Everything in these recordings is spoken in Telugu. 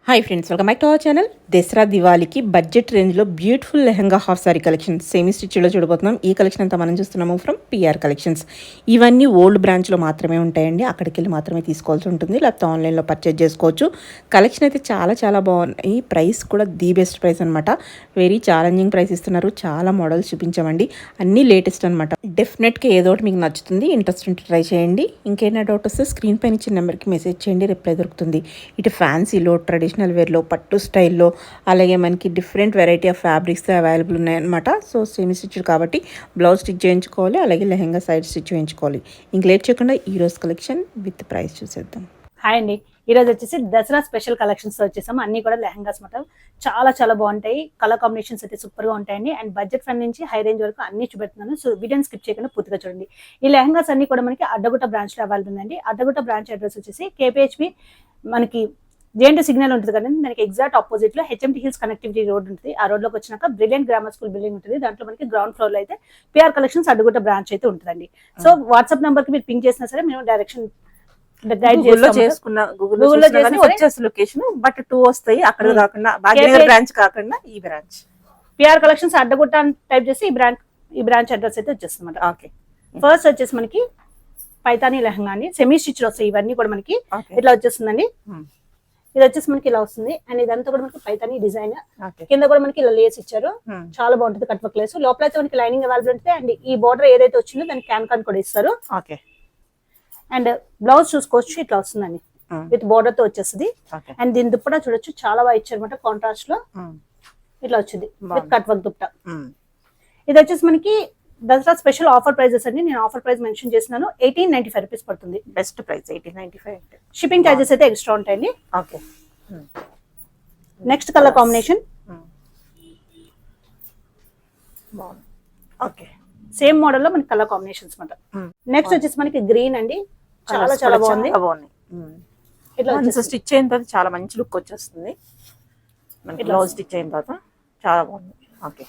Hi friends, welcome back to our channel. Dussehra దివాళీకి బడ్జెట్ రేంజ్లో beautiful lehenga half sari collection semi స్టిచ్లో చూడబోతున్నాం. ఈ కలెక్షన్ అంతా మనం చూస్తున్నాము ఫ్రమ్ పిఆర్ కలెక్షన్స్. ఇవన్నీ ఓల్డ్ బ్రాంచ్లో మాత్రమే ఉంటాయండి. అక్కడికి వెళ్ళి మాత్రమే తీసుకోవాల్సి ఉంటుంది, లేకపోతే ఆన్లైన్లో పర్చేజ్ చేసుకోవచ్చు. కలెక్షన్ అయితే చాలా చాలా బాగున్నాయి. ప్రైస్ కూడా ది బెస్ట్ ప్రైస్ అనమాట. వెరీ ఛాలెంజింగ్ ప్రైస్ ఇస్తున్నారు. చాలా మోడల్స్ చూపించామండి, అన్నీ లేటెస్ట్ అనమాట. డెఫినెట్గా ఏదో ఒకటి మీకు నచ్చుతుంది. ఇంట్రెస్ట్ ఉంటే ట్రై చేయండి. ఇంకేమైనా డౌట్ వస్తే స్క్రీన్ పైన ఇచ్చిన నెంబర్కి మెసేజ్ చేయండి, రిప్లై దొరుకుతుంది. ఇటు ఫ్యాన్సీలో, ట్రెడిషనల్ వేర్లో, పట్టు స్టైల్లో, అలాగే మనకి different variety of fabrics available ఉన్నాయన్నమాట. సో సెమీ స్టిచ్ కాబట్టి బ్లౌజ్ స్టిచ్ చేయించుకోవాలి, అలాగే లెహంగా సైడ్ స్టిచ్ చేయించుకోవాలి. ఇంక లేట్ చేయకుండా ఈరోజు కలెక్షన్ విత్ ప్రైస్ చూసేద్దాం. హాయ్ అండి, ఈరోజు వచ్చేసి దసరా స్పెషల్ కలెక్షన్స్ వచ్చేసాము. అన్ని కూడా లెహంగాస్ మాట చాలా చాలా బాగుంటాయి. కలర్ కాంబినేషన్స్ అయితే సూపర్ గా ఉంటాయండి. అండ్ బడ్జెట్ ఫ్రెండ్ నుంచి హై రేంజ్ వరకు అన్ని చూపెడుతున్నాను. సో వీడియోని స్కిప్ చేయకుండా పూర్తిగా చూడండి. ఈ లెహంగాస్ అన్ని కూడా మనకి అడ్డగుట్ట బ్రాంచ్ లో అవైలబుల్ ఉందండి. అడ్డగుట్ట బ్రాంచ్ అడ్రస్ వచ్చేసి కేపీహెచ్బి మనకి జేఎన్టీ సిగ్నల్ ఉంటుంది కదండి, దానికి ఎగ్జాక్ట్ ఆపోజిట్ లో హెచ్ఎంటీ హిల్స్ కనెక్టివిటీ రోడ్ ఉంటుంది. ఆ రోడ్ లోకి వచ్చినాక బ్రిలియంట్ గ్రామర్ స్కూల్ బిల్డింగ్ ఉంటుంది. దాంట్లో మనకి గ్రౌండ్ ఫ్లోర్ లో అయితే పిఆర్ కలెక్షన్స్ అడ్డగుట్ట బ్రాంచ్ అయితే ఉంటుందండి. సో వాట్సాప్ నెంబర్ కి మీరు పింక్ చేసినా సరే మేము డైరెక్షన్ లొకేషన్ బట్ 2 వస్తాయి అక్కడ కాకుండా, భాగ్యనగర్ బ్రాంచ్ కాకుండా ఈ బ్రాంచ్ పిఆర్ కలెక్షన్స్ అడ్డగుట్ట అని టైప్ చేసి ఈ బ్రాంచ్ అడ్రస్ అయితే వచ్చేస్తుంది. ఓకే, ఫస్ట్ వచ్చేసి మనకి పైతానీ లెహంగా అండి. సెమీ స్టిచ్ లో వస్తాయి ఇవన్నీ కూడా మనకి. ఇట్లా వచ్చేస్తుందండి. ఇది వచ్చేసి మనకి ఇలా వస్తుంది. అండ్ ఇదంతా కూడా మనకి పైతానీ డిజైన్. కింద కూడా మనకి ఇలా లేస్ ఇచ్చారు, చాలా బాగుంటుంది. Cut work lace. లోపల అయితే మనకి లైనింగ్ అవైలబుల్ ఉంటుంది. అండ్ ఈ బోర్డర్ ఏదైతే వచ్చిందో దానికి క్యాన్ కూడా ఇస్తారు. అండ్ బ్లౌజ్ చూసుకోవచ్చు, ఇట్లా వస్తుందండి విత్ బోర్డర్ తో వచ్చేస్తుంది. అండ్ దీని దుప్పటా చూడొచ్చు, చాలా బాగా ఇచ్చారు అనమాట. కాంట్రాస్ట్ లో ఇట్లా వచ్చింది విత్ కట్ వర్క్ దుప్పటా. ఇది వచ్చేసి మనకి దసరా స్పెషల్ ఆఫర్ ప్రైజెస్ అండి. నేను ఆఫర్ ప్రైస్ మెన్షన్ చేసినాను. 1895 రూపీస్ పడుతుంది. Best price 1895. షిప్పింగ్ చార్జెస్ అయితే ఎక్స్ట్రా ఉంటాయండి. Okay, next colour combination okay, same model లో మనకి కలర్ కాంబినేషన్స్ అనమాట. నెక్స్ట్ వచ్చేసి మనకి గ్రీన్ అండి. చాలా చాలా బాగుంది. ఇట్లా స్టిచ్ అయిన తర్వాత చాలా మంచి లుక్ వచ్చేస్తుంది. బ్లౌజ్ స్టిచ్ అయిన తర్వాత చాలా బాగుంది. ఓకే,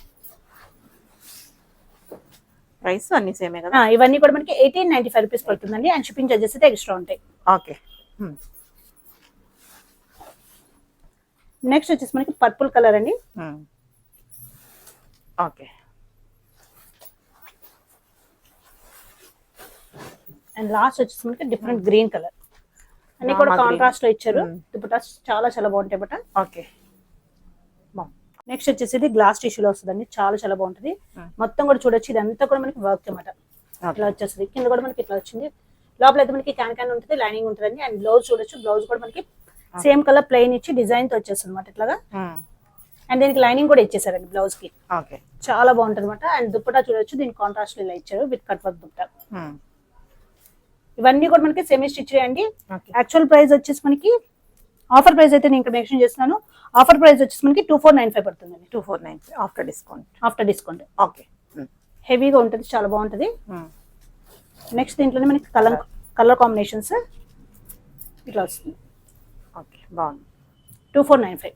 ప్రైస్ అన్ని సేమే కదా. ఇవన్నీ కూడా మనకి 1895 రూపీస్ పడుతుందండి. అండ్ షిప్పింగ్ చార్జెస్ అయితే ఎక్స్ట్రా ఉంటాయి. ఓకే, నెక్స్ట్ వచ్చేసి మనకి పర్పుల్ కలర్ అండి. ఓకే, అండ్ లాస్ట్ వచ్చేసి మనకి డిఫరెంట్ గ్రీన్ కలర్. అన్ని కూడా కాంట్రాస్ట్ లో ఇచ్చారు. దుపట్టా చాలా చాలా బాగుంటాయి బట్. ఓకే, నెక్స్ట్ వచ్చేసి గ్లాస్ టిష్యూలో వస్తుందండి. చాలా చాలా బాగుంటుంది. మొత్తం కూడా చూడొచ్చు, ఇదంతా కూడా మనకి వర్క్ అనమాట. ఇట్లా వచ్చేస్తుంది. కింద కూడా మనకి ఇట్లా వచ్చింది. లోపల అయితే మనకి క్యాన్ ఉంటుంది, లైనింగ్ ఉంటుందండి. అండ్ బ్లౌజ్ చూడొచ్చు, బ్లౌజ్ కూడా మనకి సేమ్ కలర్ ప్లెయిన్ ఇచ్చి డిజైన్ తో వచ్చేస్తుంది అనమాట ఇట్లాగా. అండ్ దీనికి లైనింగ్ కూడా ఇచ్చేసారండి బ్లౌజ్ కి. చాలా బాగుంటుంది అనమాట. అండ్ దుప్పటా చూడొచ్చు, దీనికి కాంట్రాస్ట్ ఇలా ఇచ్చారు విత్ కట్ వర్క్ దుప్పటా. ఇవన్నీ కూడా మనకి సెమీ స్టిచ్ అండి. యాక్చువల్ ప్రైస్ వచ్చేసి మనకి ఆఫర్ ప్రైస్ అయితే నేను ఇక్కడ మెన్షన్ చేస్తున్నాను. ఆఫర్ ప్రైస్ వచ్చేసి మనకి 2495 పడుతుందండి. 2495 ఆఫ్టర్ డిస్కౌంట్. ఓకే, హెవీగా ఉంటుంది, చాలా బాగుంటుంది. నెక్స్ట్ దీంట్లోనే మనకి కలర్ కాంబినేషన్స్ ఇట్లా వస్తుంది. ఓకే, బాగుంది. 2495.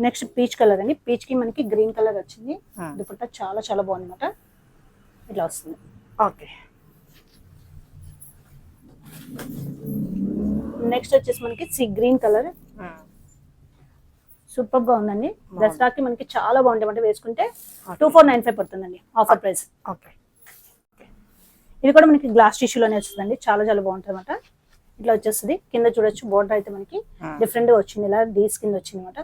నెక్స్ట్ పీచ్ కలర్ అండి. పీచ్ కి మనకి గ్రీన్ కలర్ వచ్చింది. దుపట్టా చాలా చాలా బాగుంది అనమాట. ఇట్లా వస్తుంది. ఓకే, నెక్స్ట్ వచ్చేసి మనకి సీ గ్రీన్ కలర్. సూపర్ గా ఉందండి. దసరాకి మనకి చాలా బాగుంటాయి అంటే వేసుకుంటే 2495 పడుతుందండి ఆఫర్ ప్రైస్. ఓకే, ఇది కూడా మనకి గ్లాస్ టిష్యూలోనే వస్తుందండి. చాలా చాలా బాగుంటుంది అనమాట. ఇట్లా వచ్చేస్తుంది. కింద చూడొచ్చు, బోర్డర్ అయితే మనకి డిఫరెంట్ గా వచ్చింది. ఇలా డీస్ కింద వచ్చింది అనమాట.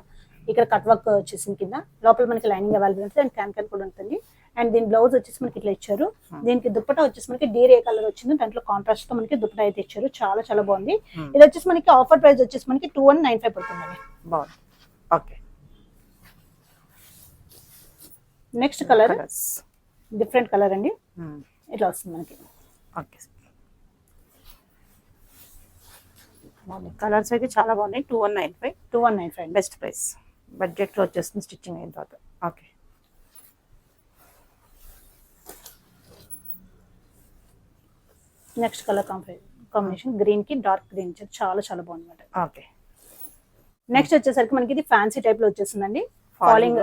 ఇక్కడ కట్ వర్క్ వచ్చేసింది కింద. లోపల మనకి లైనింగ్ అవైలబుల్ ఉంటుంది. అండ్ క్యాన్ కూడా ఉంటుంది. అండ్ దీని బ్లౌజ్ వచ్చేసి మనకి ఇట్లా ఇచ్చారు. దీనికి దుప్పటా వచ్చేసి మనకి డీర్ ఏ కలర్ వచ్చింది, దాంట్లో కాంట్రాస్ట్ తో మనకి దుప్పటా అయితే ఇచ్చారు. చాలా చాలా బాగుంది. ఇది వచ్చేసి మనకి ఆఫర్ ప్రైస్ వచ్చేసి మనకి 2195 పడుతుందండి. Okay, next colour different colour అండి. ఇట్లా వస్తుంది మనకి. ఓకే, కలర్స్ అయితే చాలా బాగున్నాయి. 2195 బెస్ట్ ప్రైస్. బడ్జెట్ లో వచ్చేస్తుంది స్టిచ్చింగ్ అయిన తర్వాత. Okay, next colour combination green కి డార్క్ గ్రీన్ చాలా చాలా బాగుంది అనమాట. ఓకే, నెక్స్ట్ వచ్చేసరికి మనకి ఇది ఫ్యాన్సీ టైప్ లో వచ్చేస్తుందండి. ఫాలింగ్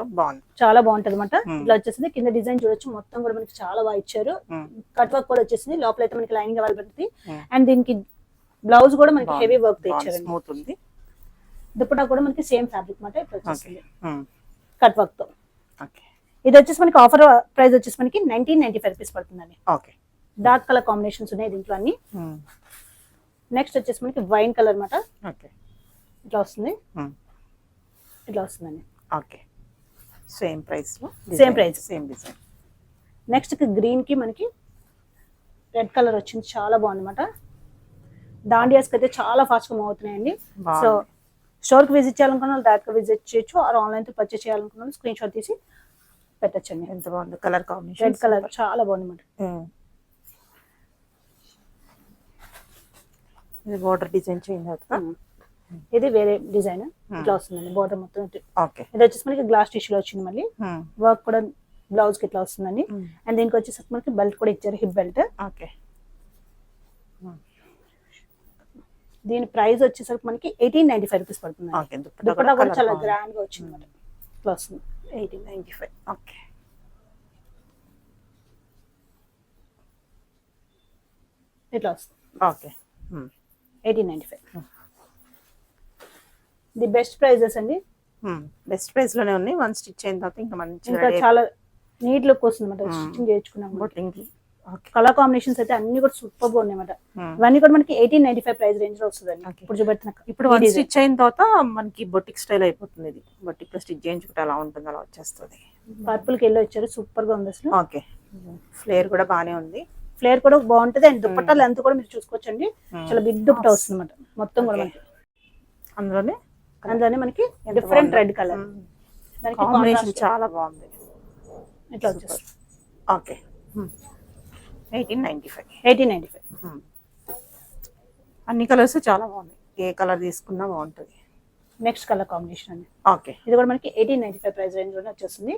చాలా బాగుంటది అనమాట. ఇట్లా వచ్చేసింది. కింద డిజైన్ చూడొచ్చు, మొత్తం కూడా మనకి చాలా బాగా ఇచ్చారు. కట్ వర్క్ కూడా వచ్చేసింది. లోపల అయితే మనకి లైనింగ్ అవైలబుల్ ఉంటుంది. అండ్ దీనికి బ్లౌజ్ కూడా మనకి హెవీ వర్క్ తో ఇచ్చారండి. స్మూత్ ఉంది. దుపట్టా కూడా మనకి సేమ్ ఫ్యాబ్రిక్ మాట ఇట్లా ఓకే. వచ్చేస్తుంది కట్ వర్క్ తో. ఓకే. ఇది వచ్చేసి మనకి ఆఫర్ ప్రైస్ వచ్చేసి మనకి 1995 రూపీస్ పడుతుందండి. ఓకే. డార్క్ కలర్ కాంబినేషన్స్ ఉన్నాయి దీంట్లో అన్ని. నెక్స్ట్ వచ్చేసి మనకి వైన్ కలర్ మాట ఓకే. ఇట్లా వస్తుంది, ఇట్లా వస్తుందండి. ఓకే. సేమ్ ప్రైస్ లో same price, same design. Next green కి మనకి రెడ్ కలర్ వచ్చింది, చాలా బాగుంది అనమాట. దాండియాస్కి అయితే చాలా ఫాస్ట్ గా మూవ్ అవుతున్నాయండి. సో స్టోర్ కి విజిట్ చేయాలనుకున్న వాళ్ళు డైరెక్ట్ గా విజిట్ చేయొచ్చు, ఆర్ ఆన్లైన్ తో పర్చేస్ చేయాలనుకున్న వాళ్ళు స్క్రీన్ షాట్ తీసి పెట్టచ్చండి. ఎంత బాగుంది కలర్ కాంబినేషన్. రెడ్ కలర్ చాలా బాగుంది అనమాట. ఇది బోర్డర్ డిజైన్ చేంజ్ అవుతుందా? ఇది వేరే డిజైన్ ఇట్లా వస్తుందండి బోర్డర్ మొత్తం. ఓకే. ఇది వచ్చేసి మనకి గ్లాస్ టిష్యూలో వచ్చింది, మళ్ళీ వర్క్ కూడా బ్లౌజ్ కి ఇట్లా వస్తుందండి. అండ్ దీనికి వచ్చేసరికి మనకి బెల్ట్ కూడా ఇచ్చారు, హిప్ బెల్ట్. ఓకే. దీని ప్రైస్ వచ్చేసరికి మనకి 1895 రూపీస్ పడుతుంది. ఓకే. దుపట్టా కూడా చాలా గ్రాండ్ గా వచ్చింది అనమాట. ఇట్లా వస్తుంది 1895. ఓకే. ఇట్లా వస్తుంది ఓకే. 1895. ది బెస్ట్ ప్రైజెస్ అండి. బెస్ట్ ప్రైస్ లోనే ఉన్నాయి. వన్ స్టిచ్ అయిన తర్వాత ఇంకా మంచి ఇంకా చాలా నీట్ లుక్ వస్తుంది అనమాట. స్టిచ్చింగ్ చేయించుకున్నాం. బొట్టింగ్. ఓకే. కలర్ కాంబినేషన్స్ అయితే అన్ని కూడా సూపర్ గా ఉన్నాయి అన్నమాట. ఇవన్నీ కూడా మనకి 1895 ప్రైస్ రేంజ్ లో వస్తుందండి. ఇప్పుడు చూపెడుతున్నా. ఇప్పుడు వన్ స్టిచ్ అయిన తర్వాత మనకి బొటిక్ స్టైల్ అయిపోతుంది. ఇది బొటిక్ లో స్టిచ్ చేయించుకుంటే అలా ఉంటుంది, అలా వచ్చేస్తుంది. పర్పుల్ కి ఎల్లో ఇచ్చారు, సూపర్ గా ఉంది అసలు. ఓకే. ఫ్లేర్ కూడా బానే ఉంది. ఫ్లేర్ కూడా బాగుంటది. అండ్ దుపట్టా లెంత్ కూడా మీరు చూసుకోవచ్చండి, చాలా బిగ్ దుపట్టా వస్తుంది అనమాట మొత్తం కూడా మనకి. అందులోనే మనకి డిఫరెంట్ రెడ్ కలర్ కాంబినేషన్ చాలా బాగుంది. ఇట్లా వచ్చేస్తుంది. ఓకే. 1895. 1895. అన్ని కలర్స్ చాలా బాగున్నాయి. ఏ కలర్ తీసుకున్నా బాగుంటుంది. నెక్స్ట్ కలర్ కాంబినేషన్ అండి. ఓకే. ఇది కూడా మనకి 1895 ప్రైస్ రేంజ్ లోనే వచ్చేస్తుంది.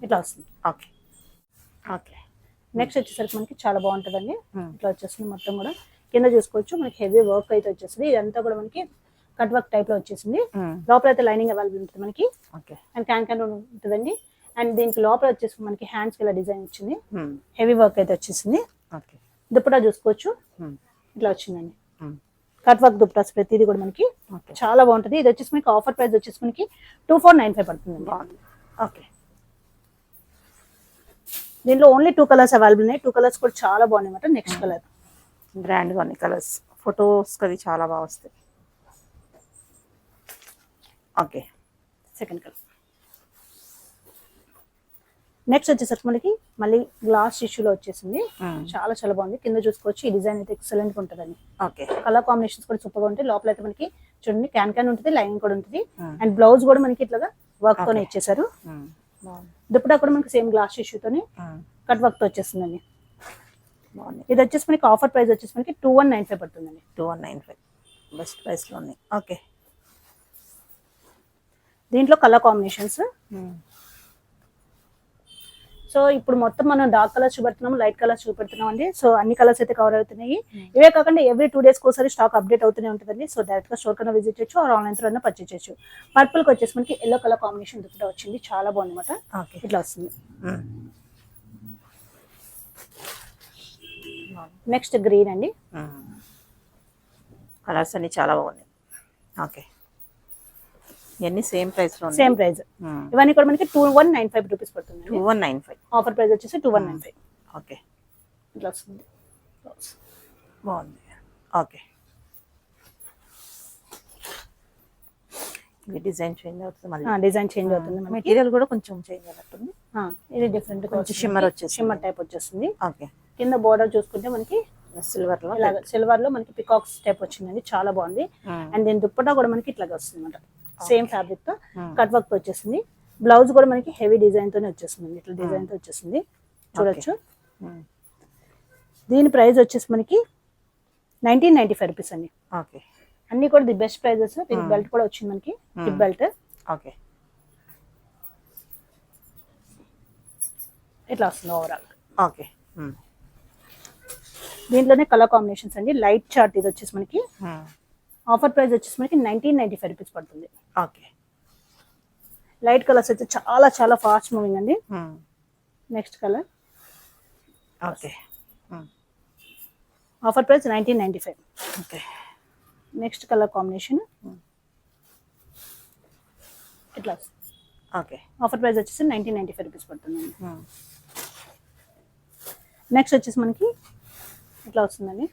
ఇట్లా వస్తుంది. ఓకే. ఓకే. నెక్స్ట్ వచ్చేసరికి మనకి చాలా బాగుంటుందండి. ఇట్లా వచ్చేస్తుంది మొత్తం కూడా. కింద చూసుకోవచ్చు మనకి హెవీ వర్క్ అయితే వచ్చేస్తుంది. ఇదంతా కూడా మనకి కట్ వర్క్ టైప్ లో వచ్చేసింది. లోపల అయితే లైనింగ్ అవైలబుల్ ఉంటుంది మనకి. అండ్ క్యాన్ ఉంటుందండి. అండ్ దీనికి లోపల వచ్చేసి మనకి హ్యాండ్స్ కి ఇలా డిజైన్ వచ్చింది, హెవీ వర్క్ అయితే వచ్చేసింది. దుపట్టా చూసుకోవచ్చు ఇట్లా వచ్చిందండి. కట్ వర్క్ దుపట్టాస్ ప్రతిదీ కూడా మనకి చాలా బాగుంటుంది. ఇది వచ్చేసి మనకి ఆఫర్ ప్రైస్ వచ్చేసి మనకి 2495 పడుతుంది. ఓకే. దీంట్లో ఓన్లీ 2 కలర్స్ అవైలబుల్ ఉన్నాయి. 2 కలర్స్ కూడా చాలా బాగున్నాయి అన్నమాట. నెక్స్ట్ కలర్ గ్రాండ్ గా ఉన్నాయి కలర్స్. ఫొటోస్ అది చాలా బాగా వస్తాయి. ఓకే. Second colour. నెక్స్ట్ వచ్చేసరికి మనకి మళ్ళీ గ్లాస్ టిష్యూలో వచ్చేసింది. చాలా చాలా బాగుంది. కింద చూసుకోవచ్చు ఈ డిజైన్ అయితే ఎక్సలెంట్ గా ఉంటుందండి. ఓకే. కలర్ కాంబినేషన్స్ కూడా సూపర్ గా ఉంటాయి. లోపల అయితే మనకి చూడండి క్యాన్ ఉంటుంది, లైనింగ్ కూడా ఉంటుంది. అండ్ బ్లౌజ్ కూడా మనకి ఇట్లాగా వర్క్ తోనే ఇచ్చేసారు. దుపట్టా కూడా మనకి సేమ్ గ్లాస్ టిష్యూ తోనే కట్ వర్క్ తో వచ్చేస్తుందండి. ఇది వచ్చేసి మనకి ఆఫర్ ప్రైస్ వచ్చేసి మనకి 2195 పడుతుందండి. 2195 బెస్ట్ ప్రైస్ లో ఉన్నాయి. ఓకే. దీంట్లో కలర్ కాంబినేషన్స్. సో ఇప్పుడు మొత్తం మనం డార్క్ కలర్స్ చూపెడుతున్నాం, లైట్ కలర్స్ చూపెడుతున్నాం అండి. సో అన్ని కలర్స్ అయితే కవర్ అవుతున్నాయి. ఇవే కాకుండా ఎవ్రీ 2 days ఒకసారి స్టాక్ అప్డేట్ అవుతూనే ఉంటుందండి. సో డైరెక్ట్ గా స్టోర్ కన్నా విజిట్ చేయొచ్చు, ఆర్ ఆన్లైన్ త్రూ పర్చేస్ చేయొచ్చు. పర్పుల్ కి వచ్చేసి మనకి ఎల్లో కలర్ కాంబినేషన్ దుపట్టా వచ్చింది, చాలా బాగుంది అనమాట. ఇట్లా వస్తుంది. నెక్స్ట్ గ్రీన్ అండి. కలర్స్ అన్ని చాలా బాగున్నాయి. ఓకే. ఇవన్నీ సేమ్ ప్రైస్ లో సేమ్ ప్రైస్. ఇవన్నీ కూడా మనకి 2195 రూపీస్ పడుతుంది. 2195 ఆఫర్ ప్రైస్ వచ్చేసి 2195. ఓకే. ఇట్లా వస్తుంది. బాగుంది. ఓకే. ఇది డిజైన్ చేంజ్ అవుతుంది, మళ్ళీ డిజైన్ చేంజ్ అవుతుంది. మెటీరియల్ కూడా కొంచెం చేంజ్ అవుతుంది. ఇది డిఫరెంట్ కొంచెం షిమ్మర్ వచ్చేసి షిమ్మర్ టైప్ వచ్చేస్తుంది. ఓకే. కింద బోర్డర్ చూసుకుంటే మనకి సిల్వర్ లో సిల్వర్ లో మనకి పికాక్స్ టైప్ వచ్చిందండి, చాలా బాగుంది. అండ్ దీని దుప్పట్టా కూడా మనకి ఇట్లాగా వస్తుంది అనమాట. సేమ్ ఫ్యాబ్రిక్ తో కట్ వర్క్ తో వచ్చేసింది. బ్లౌజ్ కూడా మనకి హెవీ డిజైన్ తోనే వచ్చేస్తుంది, ఇట్లా డిజైన్ తో వచ్చేసింది, చూడొచ్చు. దీని ప్రైస్ వచ్చేసి మనకి 1995 రూపీస్ అండి. ఓకే. అన్ని కూడా ది బెస్ట్ ప్రైజెస్. దీనికి బెల్ట్ కూడా వచ్చింది మనకి, హిప్ బెల్ట్. ఓకే. ఇట్లా వస్తుంది ఓవరాల్. ఓకే. దీంట్లోనే కలర్ కాంబినేషన్స్ అండి. లైట్ చార్ట్ ఇది వచ్చేసి మనకి ఆఫర్ ప్రైస్ వచ్చేసి మనకి 1995 రూపీస్ పడుతుంది. ఓకే. లైట్ కలర్స్ అయితే చాలా చాలా ఫాస్ట్ మూవింగ్ అండి. Next colour. Okay. Offer price 1995. Okay. Next colour combination ఇట్లా ఓకే. ఆఫర్ ప్రైస్ వచ్చేసి 1995 రూపీస్ పడుతుందండి. నెక్స్ట్ వచ్చేసి మనకి ఇట్లా వస్తుందండి.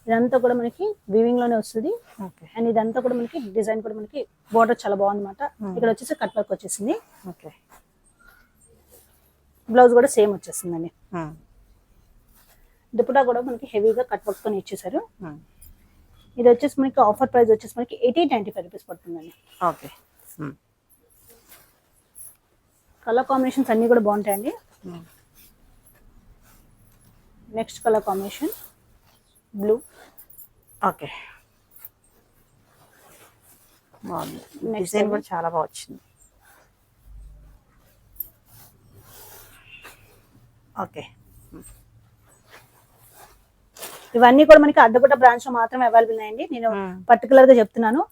ఇదంతా కూడా మనకి వీవింగ్ లోనే వస్తుంది. ఓకే. అండ్ ఇదంతా కూడా మనకి డిజైన్ కూడా మనకి బోర్డర్ చాలా బాగుంది అనమాట. ఇక్కడ వచ్చేసి కట్ వర్క్ వచ్చేసింది. ఓకే. బ్లౌజ్ కూడా సేమ్ వచ్చేస్తుందండి. దుపట్టా కూడా మనకి హెవీగా కట్ వర్క్ తో ఇచ్చేసారు. ఇది వచ్చేసి మనకి ఆఫర్ ప్రైస్ వచ్చేసి మనకి 1895 రూపీస్ పడుతుందండి. ఓకే. కలర్ కాంబినేషన్స్ అన్ని కూడా బాగుంటాయండి. Next colour combination blue. Okay. బాగుంది. డిజైన్ కూడా చాలా బాగా వచ్చింది. ఓకే. ఇవన్నీ కూడా మనకి అడ్డగుట్ట బ్రాంచ్ లో మాత్రమే అవైలబుల్ ఉన్నాయండి. నేను పర్టికులర్ గా చెప్తున్నాను.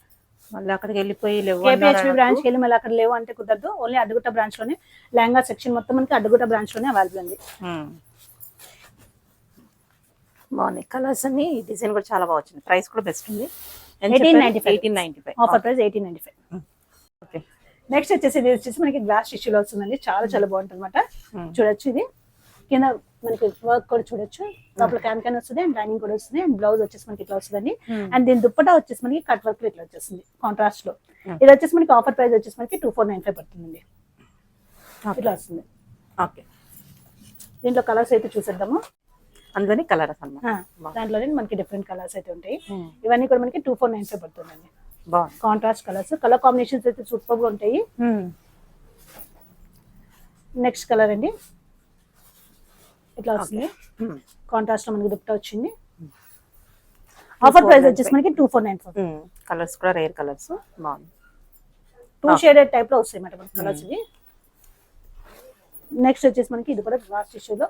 మళ్ళీ అక్కడికి వెళ్ళిపోయి లేవు కేపీహెచ్పి బ్రాంచ్ కి వెళ్ళి మళ్ళీ అక్కడ లేవు అంటే కుదరదు. ఓన్లీ అడ్డగుట్ట బ్రాంచ్ లోనే లెహంగా సెక్షన్ మొత్తం మనకి అడ్డగుట్ట బ్రాంచ్ లోనే అవైలబుల్ ఉంది. బాగున్నాయి కలర్స్ అన్ని. డిజైన్ కూడా చాలా బాగా వచ్చింది. ప్రైస్ కూడా బెస్ట్ ఉంది. 1895 ఆఫర్ ప్రైస్ 1895. ఓకే. నెక్స్ట్ వచ్చేసి ఇది వచ్చేసి మనకి గ్లాస్ టిష్యూలో వస్తుందండి. చాలా చాలా బాగుంటుంది అనమాట. చూడొచ్చు, ఇది కింద మనకి వర్క్ కూడా చూడొచ్చు. లోపల క్యాన్ వస్తుంది అండ్ లైనింగ్ కూడా వస్తుంది. అండ్ బ్లౌజ్ వచ్చేసి మనకి ఇట్లా వస్తుందండి. అండ్ దీని దుప్పటా వచ్చేసి మనకి కట్ వర్క్ ఇట్లా వచ్చేస్తుంది కాంట్రాస్ట్ లో. ఇది వచ్చేసి మనకి ఆఫర్ ప్రైస్ వచ్చేసి మనకి 2495 పడుతుందండి. ఇట్లా వస్తుంది. ఓకే. దీంట్లో కలర్స్ అయితే చూసేద్దాము. అందులోని కలర్స్ అన్నమాట. దాంట్లోనే మనకి డిఫరెంట్ కలర్స్ అయితే ఉంటాయి. ఇవన్నీ కూడా మనకి 2495 పడుతుందండి. బాగుంది. కాంట్రాస్ట్ కలర్స్, కలర్ కాంబినేషన్స్ అయితే సూపర్ గా ఉంటాయి. నెక్స్ట్ కలర్ అండి ఇట్లా వస్తుంది. కాంట్రాస్ట్ లో మనకి దుప్పటా వచ్చింది. ఆఫర్ ప్రైస్ వచ్చేసి మనకి 2494. కలర్స్ కూడా రేర్ కలర్స్. బాగుంది. 2 షేడెడ్ టైప్ లో వస్తాయి అన్నమాట మనకి కలర్స్ ఇవి. నెక్స్ట్ వచ్చేసి మనకి ఇది కూడా గ్లాస్ టిష్యూలో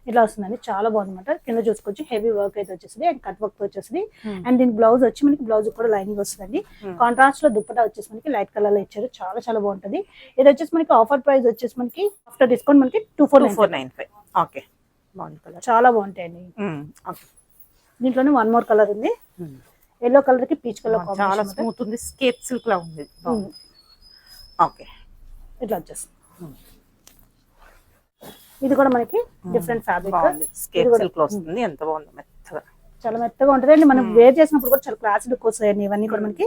ఇట్లా వస్తుందండి. చాలా బాగుంది అనమాట. కింద చూసుకోవచ్చు హెవీ వర్క్ అయితే వచ్చేసింది అండ్ కట్ వర్క్ వచ్చేసింది. అండ్ దీని బ్లౌజ్ వచ్చి మనకి బ్లౌజ్ కూడా లైనింగ్ వస్తుందండి. కాంట్రాస్ట్ లో దుప్పటా వచ్చేసి మనకి లైట్ కలర్ లో ఇచ్చారు. చాలా చాలా బాగుంటది. ఇది వచ్చేసి మనకి ఆఫర్ ప్రైస్ వచ్చేసి మనకి ఆఫ్టర్ డిస్కౌంట్ మనకి 2495. ఓకే. బాగుంది కలర్. చాలా బాగుంటాయండి. ఓకే. దీంట్లోనే వన్ మోర్ కలర్ ఉంది. ఎల్లో కలర్ కి పీచ్ కలర్ చాలా స్మూత్ ఉంది. స్కేప్ సిల్క్ లా ఉంది. ఓకే. ఇట్లా వచ్చేస్తుంది. ఇది కూడా మనకి డిఫరెంట్ ఫ్యాబ్రిక్ స్కేప్ సిల్క్ లో వస్తుంది. ఎంత బాగుంది. మెత్తగా, చాలా మెత్తగా ఉంటది అండి. మనం వేర్ చేసినప్పుడు కూడా చాలా క్లాస్ లుక్ వస్తాయండి. ఇవన్నీ కూడా మనకి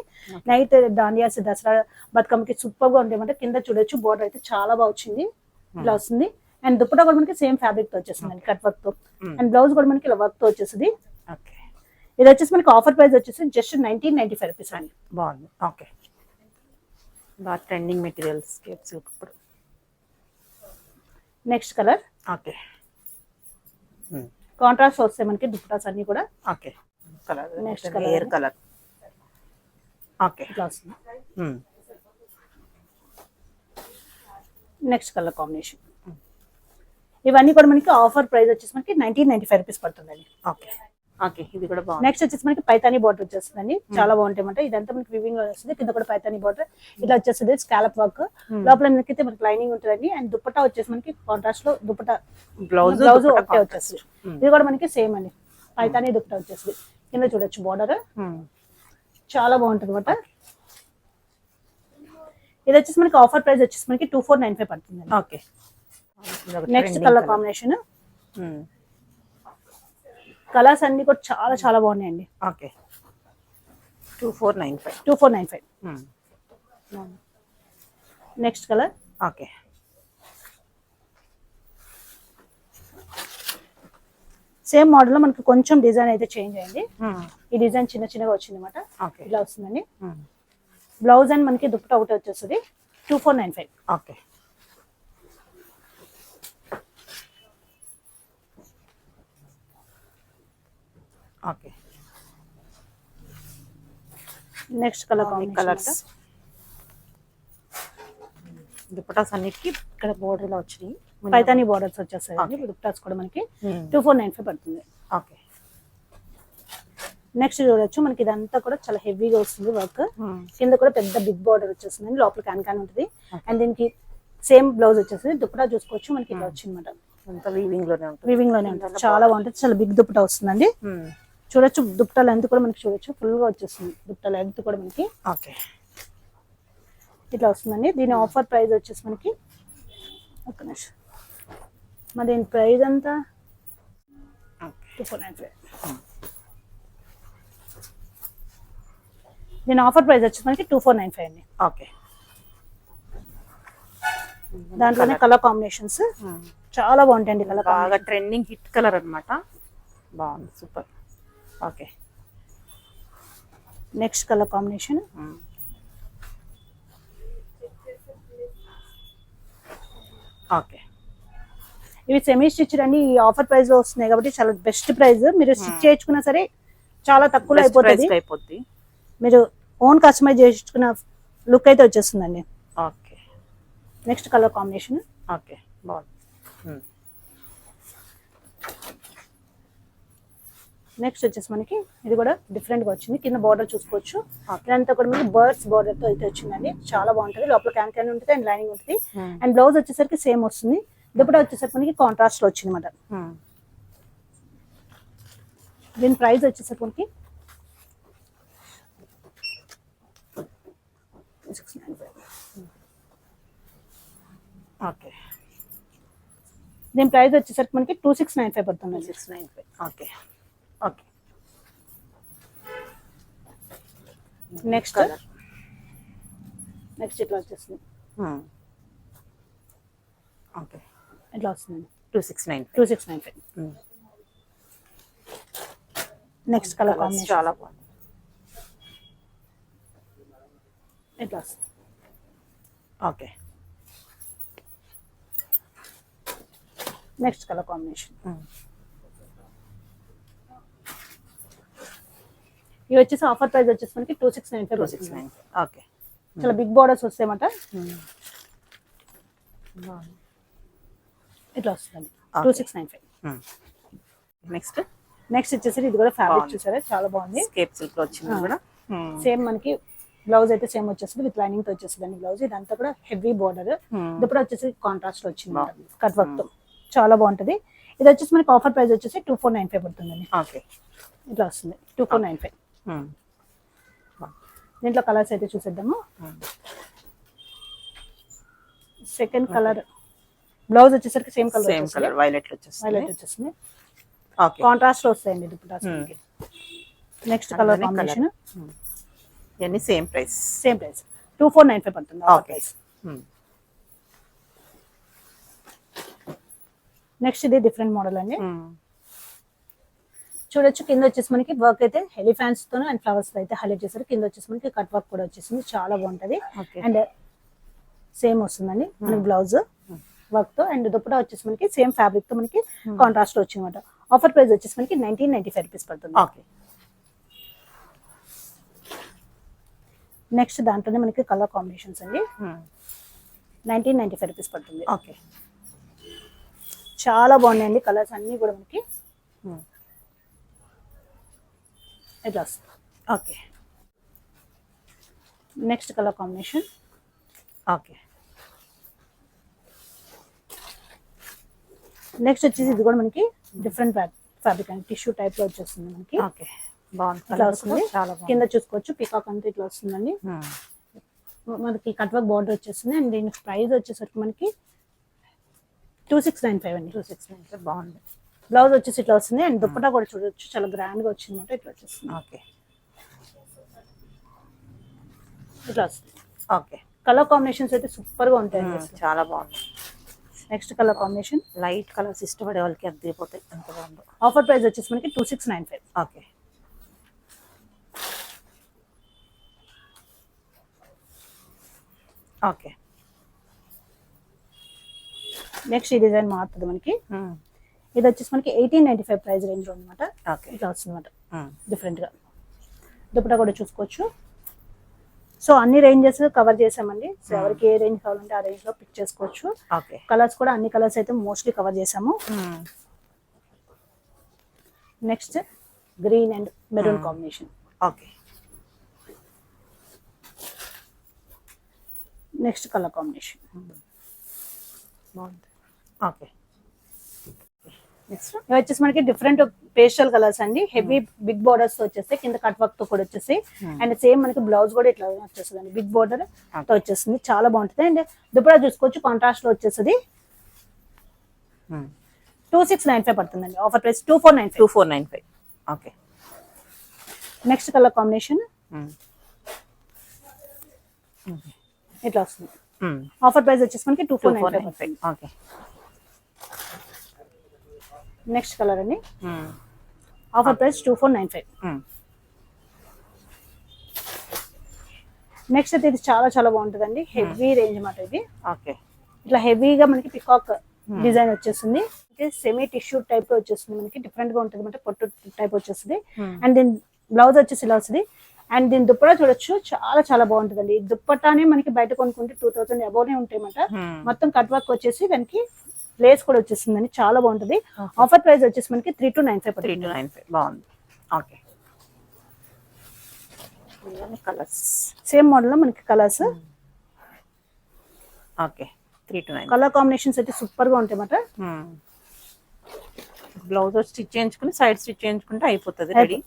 నైట్ దాండియాస్ దసరా బతుకమ్మకి సూపర్ గా ఉంటాయి. అంటే కింద చూడొచ్చు బోర్డర్ అయితే చాలా బాగా వచ్చింది. ఇట్లా వస్తుంది. అండ్ దుప్పటా కూడా మనకి సేమ్ ఫ్యాబ్రిక్ తో వచ్చేస్తుంది కట్ వర్క్ తో. అండ్ బ్లౌజ్ కూడా మనకి ఇలా వర్క్ తో వచ్చేస్తుంది. ఇది వచ్చేసి మనకి ఆఫర్ ప్రైస్ వచ్చేసి జస్ట్ 1995 రూపీస్ అండి. బాగుంది. ఓకే. బాగా ట్రెండింగ్ మెటీరియల్ స్కేప్ సిల్క్. ఇప్పుడు నెక్స్ట్ కలర్. ఓకే. కాంట్రాస్ట్ వస్తాయి మనకి దుప్పటాస్ అన్ని కూడా. Okay. Colour next colour colour. Okay. ఇట్లా వస్తుంది. Next colour combination. ఇవన్నీ కూడా మనకి ఆఫర్ ప్రైస్ వచ్చేసి మనకి 1995 రూపీస్ పడుతుందండి. ఓకే. ఓకే. ఇది కూడా బాగుంది. నెక్స్ట్ వచ్చేసి మనకి పైతానీ బార్డర్ వచ్చేస్తుందండి. చాలా బాగుంటాయి. ఇదంతా మనకి వివింగ్ లో వస్తుంది. కింద కూడా పైతానీ బార్డర్ ఇట్లా వచ్చేస్తుంది. స్కాలప్ వర్క్ లోపల మనకైతే మనకి లైనింగ్ ఉంటుందండి. అండ్ దుప్పటా వచ్చేసి మనకి కాంట్రాస్ట్ లో దుప్పటా బ్లౌజ్ ఒకటే వచ్చేస్తుంది. ఇది కూడా మనకి సేమ్ అండి. పైతానీ దుప్పటా వచ్చేస్తుంది. కింద చూడొచ్చు బార్డర్ చాలా బాగుంటుంది అనమాట. ఇది వచ్చేసి మనకి ఆఫర్ ప్రైస్ వచ్చేసి మనకి 2495 పడుతుంది. Okay. Next colour combination. Colours అన్ని కూడా చాలా చాలా బాగున్నాయండి. Okay. 2495. 2495. Next colour. Okay. Same model లో మనకి కొంచెం డిజైన్ అయితే చేంజ్ అయింది. ఈ డిజైన్ చిన్న చిన్నగా వచ్చింది అనమాట. ఇలా వస్తుందండి. బ్లౌజ్ అండ్ మనకి దుప్పటా ఒకటి వచ్చేస్తుంది. 2495. Okay. Okay. Next colour colours dupattas అన్నిటికీ ఇక్కడ బోర్డర్ లో వచ్చినాయి. పైతానీ బోర్డర్స్ వచ్చేస్తాయి. దుప్పటాస్ కూడా మనకి 2495 పడుతుంది. ఓకే. నెక్స్ట్ చూడొచ్చు మనకి ఇదంతా కూడా చాలా హెవీగా వస్తుంది వర్క్. కింద కూడా పెద్ద బిగ్ బార్డర్ వచ్చేస్తుంది. లోపల క్యాన్ ఉంటుంది. అండ్ దీనికి సేమ్ బ్లౌజ్ వచ్చేస్తుంది. దుప్పటా చూసుకోవచ్చు మనకి ఇలా వచ్చింది అనమాట. అంతా వీవింగ్ లోనే ఉంటుంది. వీవింగ్ లోనే ఉంటుంది. చాలా బాగుంటుంది. చాలా బిగ్ దుప్పటా వస్తుందండి. చూడొచ్చు దుప్పట లెంత్ కూడా మనకి చూడొచ్చు ఫుల్ గా వచ్చేస్తుంది. దుప్పట లెంత్ కూడా మనకి ఓకే. ఇట్లా వస్తుందండి. దీని ఆఫర్ ప్రైస్ వచ్చేసి మనకి ఒక్క నిమిషం, మరి దీని ప్రైస్ అంతా 2495. దీని ఆఫర్ ప్రైస్ వచ్చేసి మనకి 2495 అండి. ఓకే. దాంట్లోనే కలర్ కాంబినేషన్స్ చాలా బాగుంటాయండి. కలర్ బాగా ట్రెండింగ్ హిట్ కలర్ అన్నమాట. బాగుంది, super. Okay. Next colour combination okay. ఇవి సెమీ స్టిచ్ అండి. ఈ ఆఫర్ ప్రైస్ లో వస్తున్నాయి కాబట్టి చాలా బెస్ట్ ప్రైస్. మీరు స్టిచ్ చేయించుకున్నా సరే చాలా తక్కువలో అయిపోతుంది. మీరు ఓన్ కస్టమైజ్ చేయించుకున్న లుక్ అయితే వచ్చేస్తుందండి. Okay. Next colour combination okay, బాగుంది. నెక్స్ట్ వచ్చేసి మనకి ఇది కూడా డిఫరెంట్ గా వచ్చింది. కింద బార్డర్ చూసుకోవచ్చు. ఇదంతా కూడా మనకి బర్డ్స్ బార్డర్ తో అయితే వచ్చిందండి. చాలా బాగుంటది. లోపల క్యాన్ ఉంటుంది అండ్ లైనింగ్ ఉంటుంది. అండ్ బ్లౌజ్ వచ్చేసరికి సేమ్ వస్తుంది. దుపట్ట వచ్చేసరికి మనకి కాంట్రాస్ట్ లో వచ్చింది అన్నమాట. దీని ప్రైస్ వచ్చేసరికి మనకి 695. ఓకే. దీని ప్రైస్ వచ్చేసరికి మనకి 2695 పడుతుంది. 695. ఓకే. ఓకే. నెక్స్ట్ ఇట్లా వచ్చేస్తుంది. ఓకే. ఇట్లా వస్తుంది 2695. 2695. నెక్స్ట్ కలర్ కాంబినేషన్ చాలా బాగుంది. ఇట్లా వస్తుంది. ఓకే. నెక్స్ట్ కలర్ కాంబినేషన్ ఇవి వచ్చేసి ఆఫర్ ప్రైస్ వచ్చేసి మనకి 2695. ఓకే. చాలా బిగ్ బార్డర్స్ వస్తాయన్నమాట. ఇట్లా వస్తుంది 2695. నెక్స్ట్ వచ్చేసి ఇది కూడా ఫ్యాబ్రిక్ చూసారా చాలా బాగుంది. స్కేప్ సిల్క్ లో వచ్చింది కూడా. సేమ్ మనకి బ్లౌజ్ అయితే సేమ్ వచ్చేస్తుంది విత్ లైనింగ్ తో వచ్చేస్తుంది బ్లౌజ్. ఇదంతా కూడా హెవీ బార్డర్. ఇప్పుడు వచ్చేసి కాంట్రాస్ట్ లో వచ్చింది కట్ వర్క్ తో. చాలా బాగుంటది. ఇది వచ్చేసి మనకి ఆఫర్ ప్రైస్ వచ్చేసి 2495 పడుతుందండి. ఓకే. ఇట్లా వస్తుంది 2495. దీంట్లో కలర్స్ అయితే చూసేద్దాము. సెకండ్ కలర్ బ్లౌజ్ వచ్చేసరికి సేమ్ కలర్ వైలెట్ వచ్చేస్తుంది. కాంట్రాస్ట్ లో వస్తాయండి దుపట్టాస్. నెక్స్ట్ కలర్ కాంబినేషన్ ఇవన్నీ సేమ్ ప్రైస్ 2495 పడుతుంది. నెక్స్ట్ ఇది డిఫరెంట్ మోడల్ అండి. చూడొచ్చు కింద వచ్చేసి మనకి వర్క్ అయితే ఎలిఫాంట్స్ తో అండ్ ఫ్లవర్స్ తో అయితే హైలైట్ చేశారు. కింద వచ్చేసి మనకి కట్ వర్క్ కూడా వచ్చేసింది. చాలా బాగుంటది. అండ్ సేమ్ వస్తుందండి మనకి బ్లౌజ్ వర్క్ తో. అండ్ దుపట్టా వచ్చేసి మనకి సేమ్ ఫ్యాబ్రిక్ తో మనకి కాంట్రాస్ట్ లో వచ్చింది అనమాట. ఆఫర్ ప్రైస్ వచ్చేసి మనకి 1995 రూపీస్ పడుతుంది. ఓకే. నెక్స్ట్ దాంట్లోనే మనకి కలర్ కాంబినేషన్స్ అండి. 1995 రూపీస్ పడుతుంది. ఓకే. చాలా బాగున్నాయండి కలర్స్ అన్ని కూడా మనకి ఇట్లా వస్తుంది. Okay. Next colour combination okay. Next వచ్చేసి ఇది కూడా మనకి డిఫరెంట్ ఫ్యాబ్రిక్ అండి. టిష్యూ టైప్ లో వచ్చేస్తుంది మనకి. ఓకే. బాగుంది. ఇట్లా వస్తుంది. చాలా బాగుంది. కింద చూసుకోవచ్చు పికాక్ అంతా ఇట్లా వస్తుందండి. మనకి కట్ వర్క్ బార్డర్ వచ్చేస్తుంది. అండ్ దీని ప్రైస్ వచ్చేసరికి మనకి 2695 అండి. 2695 బాగుంది. బ్లౌజ్ వచ్చేసి ఇట్లా వస్తుంది. అండ్ దుపట్టా కూడా చూడొచ్చు చాలా గ్రాండ్ గా వచ్చింది అనమాట. ఇట్లా వచ్చేస్తుంది. ఓకే. ఇట్లా వస్తుంది. ఓకే. కలర్ కాంబినేషన్స్ అయితే సూపర్ గా ఉంటాయండి. చాలా బాగుంది. Next colour combination light colours ఇష్టపడే వాళ్ళకి అద్దరిపోతాయి. ఎంత బాగుందో. ఆఫర్ ప్రైస్ వచ్చేసి మనకి 2695. ఓకే. ఓకే. నెక్స్ట్ ఈ డిజైన్ మారుతుంది మనకి. ఇది వచ్చేసి మనకి 1895 ప్రైస్ రేంజ్ లో అనమాట. ఇట్లా వస్తుంది అనమాట డిఫరెంట్ గా. దుపట్టా కూడా చూసుకోవచ్చు. సో అన్ని రేంజెస్ కవర్ చేసామండి. సో ఎవరికి ఏ రేంజ్ కావాలంటే ఆ రేంజ్ లో పిక్ చేసుకోవచ్చు. కలర్స్ కూడా అన్ని కలర్స్ అయితే మోస్ట్లీ కవర్ చేసాము. Next green and maroon combination. Okay. Next colour combination బాగుంది. ఓకే. నెక్స్ట్ ఇవి వచ్చేసి మనకి డిఫరెంట్ పేస్టల్ కలర్స్ అండి, హెవీ బిగ్ బోర్డర్స్ తో వచ్చేస్తాయి, కింద కట్ వర్క్ తో కూడా వచ్చేసి అండ్ సేమ్ మనకి బ్లౌజ్ కూడా ఇట్లా వచ్చేస్తుంది అండి, బిగ్ బోర్డర్ తో వచ్చేస్తుంది, చాలా బాగుంటుంది. అండ్ దుపట్టా చూసుకోవచ్చు కాంట్రాస్ట్ లో వచ్చేస్తుంది. 2695 పడుతుందండి, offer price 2495. 2495. Okay. Next colour combination ఇట్లా వస్తుంది, ఆఫర్ ప్రైస్ వచ్చేసి మనకి 2495. ఓకే. నెక్స్ట్ కలర్ అండి, ఆఫర్ ప్రైస్ 2495. నెక్స్ట్ అయితే ఇది చాలా చాలా బాగుంటుందండి, హెవీ రేంజ్ అన్నమాట ఇది. ఓకే. ఇట్లా హెవీగా మనకి పికాక్ డిజైన్ వచ్చేస్తుంది, సెమీ టిష్యూ టైప్ లో వచ్చేస్తుంది, మనకి డిఫరెంట్ గా ఉంటుంది అంటే పొట్టు టైప్ వచ్చేస్తుంది. అండ్ దీని బ్లౌజ్ వచ్చేసి ఇలా వస్తుంది. అండ్ దీని దుప్పటా చూడొచ్చు, చాలా చాలా బాగుంటుందండి. ఈ దుప్పటానే మనకి బయట కొనుక్కుంటే 2000 అబౌవ్ ఉంటాయి అన్నమాట. మొత్తం కట్ వర్క్ వచ్చేసి దానికి లేస్ కూడా వచ్చేస్తుందండి, చాలా బాగుంటుంది. ఆఫర్ ప్రైస్ వచ్చేసి మనకి 3295. 3295 బాగుంది. ఓకే. కలర్స్ సేమ్ మోడల్ లో మనకి కలర్స్, ఓకే. 329. కలర్ కాంబినేషన్స్ అయితే సూపర్ గా ఉంటాయి అన్నమాట. బ్లౌజ్ స్టిచ్ చేయించుకుని సైడ్ స్టిచ్ చేయించుకుంటే అయిపోతుంది, రెడీ.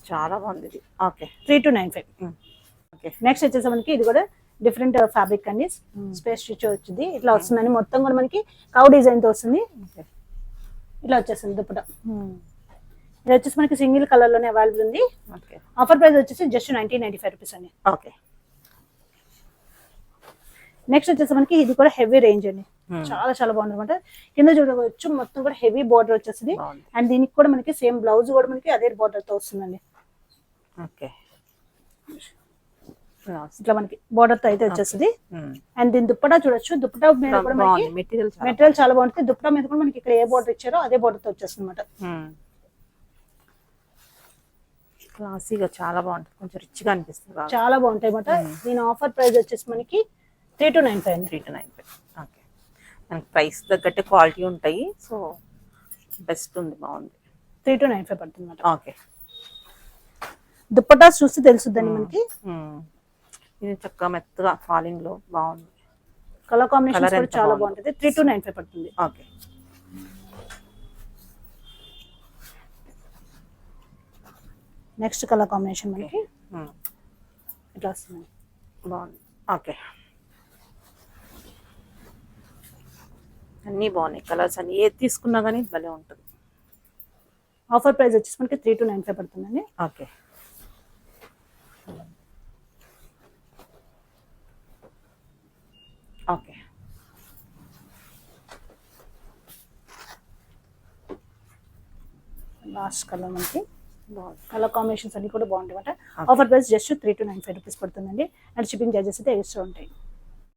చాలా బాగుంది ఇది. ఓకే. 3295. ఓకే. నెక్స్ట్ వచ్చేసి మనకి ఇది కూడా డిఫరెంట్ ఫ్యాబ్రిక్ అండి, స్పేస్ స్టిచ్ వచ్చింది, ఇట్లా వస్తుందండి. మొత్తం కూడా మనకి కౌ డిజైన్ తో వస్తుంది, ఇట్లా వచ్చేస్తుంది దుప్పటా. ఇది వచ్చేసి మనకి సింగిల్ కలర్ లోనే అవైలబుల్ ఉంది. ఓకే. ఆఫర్ ప్రైస్ వచ్చేసి జస్ట్ 1995 రూపీస్ అండి. ఓకే. నెక్స్ట్ వచ్చేసి మనకి ఇది కూడా హెవీ రేంజ్ అండి, చాలా చాలా బాగుంది అనమాట. కింద చూడవచ్చు మొత్తం కూడా హెవీ బార్డర్ వచ్చేస్తుంది. అండ్ దీనికి కూడా మనకి సేమ్ బ్లౌజ్ కూడా మనకి అదే బార్డర్ తో వస్తుందండి. ఓకే. ఇట్లా మనకి బార్డర్ తో అయితే వచ్చేస్తుంది. అండ్ దీని దుప్పటా చూడొచ్చు, దుప్పటా మీద కూడా మనకి మెటీరియల్ చాలా బాగుంటుంది. దుప్పటా మీద కూడా మనకి ఇక్కడ ఏ బార్డర్ ఇచ్చారో అదే బార్డర్ తో వచ్చేస్తుంది అనమాట. క్లాసీగా చాలా బాగుంటుంది, కొంచెం రిచ్ గా అనిపిస్తుంది, చాలా బాగుంటాయి అన్నమాట. దీని ఆఫర్ ప్రైస్ వచ్చేసి మనకి 3295 అండి. 3295. ఓకే. మనకి ప్రైస్ తగ్గట్టే క్వాలిటీ ఉంటాయి, సో బెస్ట్ ఉంది, బాగుంది. 3295 పడుతుంది అన్నమాట. ఓకే. దుప్పటా చూస్తే తెలుసుద్దండి మనకి, ఇది చక్కగా మెత్తగా ఫాలింగ్ లో బాగుంది. కలర్ కాంబినేషన్ కూడా చాలా బాగుంటుంది. 3295 పడుతుంది. ఓకే. నెక్స్ట్ కలర్ కాంబినేషన్ మనకి ఇట్లా వస్తుంది, బాగుంది. ఓకే. అన్నీ బాగున్నాయి కలర్స్, అన్ని ఏది తీసుకున్నా కానీ భలే ఉంటుంది. ఆఫర్ ప్రైస్ వచ్చేసి మనకి 3295 పడుతుందండి. ఓకే. ఓకే. లాస్ట్ కలర్ మనకి కలర్ కాంబినేషన్స్ అన్ని కూడా బాగుంటాయి అన్నమాట. ఆఫర్ ప్రైస్ జస్ట్ 3295 రూపీస్ పడుతుందండి. అండ్ షిప్పింగ్ చార్జెస్ అయితే ఎక్స్ట్రా ఉంటాయి.